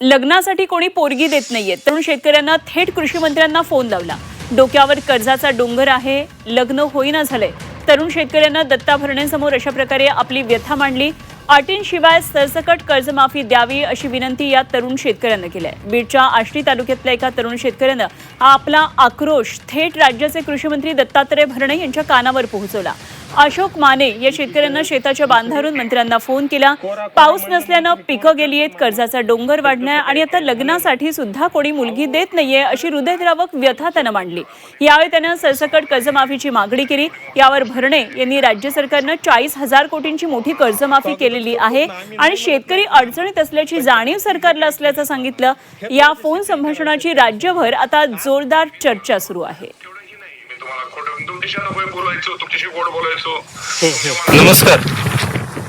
लग्नासाठी कोणी पोरगी देत नाहीये, तरुण शेतकऱ्यांना थेट कृषी मंत्र्यांना फोन लावला। डोक्यावर कर्जाचा डोंगर आहे, लग्न होईना झाले। तरुण शेतकऱ्यांना दत्ता भरणेसमोर अशा प्रकारे आपली व्यथा मांडली। अटींशिवाय सरसकट कर्जमाफी द्यावी अशी विनंती या तरुण शेतकऱ्यांना केली आहे। बीडच्या आष्टी तालुक्यातल्या एका तरुण शेतकऱ्यानं आपला आक्रोश थेट राज्याचे कृषी मंत्री दत्तात्रय भरणे यांच्या कानावर पोहोचवला। अशोक माने या शेतकऱ्यांना शेताच्या बांधारून मंत्र्यांना फोन केला। पाऊस नसल्यानं पिकं गेली आहेत, कर्जाचा डोंगर वाढलाय आणि आता लग्नासाठी सुद्धा कोणी मुलगी देत नाहीये अशी हृदयद्रावक व्यथा त्यानं मांडली। यावेळी त्यानं सरसकट कर्जमाफीची मागणी केली। यावर भरणे यांनी राज्य सरकारनं 40,000 कोटींची मोठी कर्जमाफी केलेली आहे आणि शेतकरी अडचणीत असल्याची जाणीव सरकारला असल्याचं सांगितलं। या फोन संभाषणाची राज्यभर आता जोरदार चर्चा सुरू आहे। नमस्कार,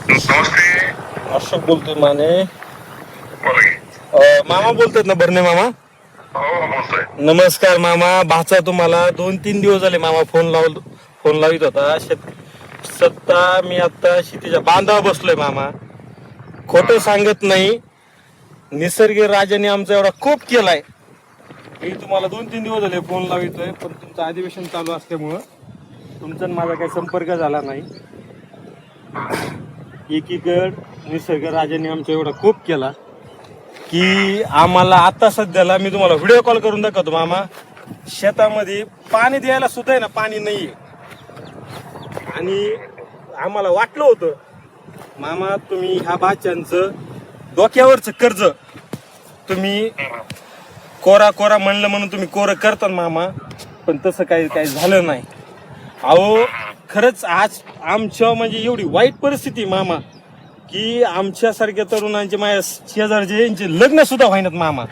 नमस्ते. अशोक बोलतोय माने. मामा बोलतात ना, भरणे मामा? हो बोलतोय. नमस्कार मामा. भाचा तुम्हाला 2-3 दिवस झाले मामा फोन लावित होता. सत्ता मी आता शेतीच्या बांधावर बसलोय मामा. खोटं सांगत नाही. निसर्ग राजाने आमचा एवढा खूप केलाय. मी तुम्हाला 2-3 दिवस झाले फोन लावितोय, पण तुमचं अधिवेशन चालू असल्यामुळं तुमचा माझा काही संपर्क झाला नाही. एकीकडे निसर्ग राजाने आमचा एवढा खूप केला की आम्हाला आता सध्याला मी तुम्हाला व्हिडिओ कॉल करून दाखवतो मामा. शेतामध्ये पाणी द्यायला सुद्धा आहे ना, पाणी नाहीये. आणि आम्हाला वाटलं होतं मामा तुम्ही ह्या बाच्यांचं डोक्यावरचं कर्ज तुम्ही कोरा म्हणलं म्हणून तुम्ही कोरं करता मामा, पण तसं काही झालं नाही. अहो खरंच आज आमच्या म्हणजे एवढी वाईट परिस्थिती मामा की आमच्यासारख्या तरुणांचे माझ्या शेजारचे यांचे लग्न सुद्धा व्हायनात मामा.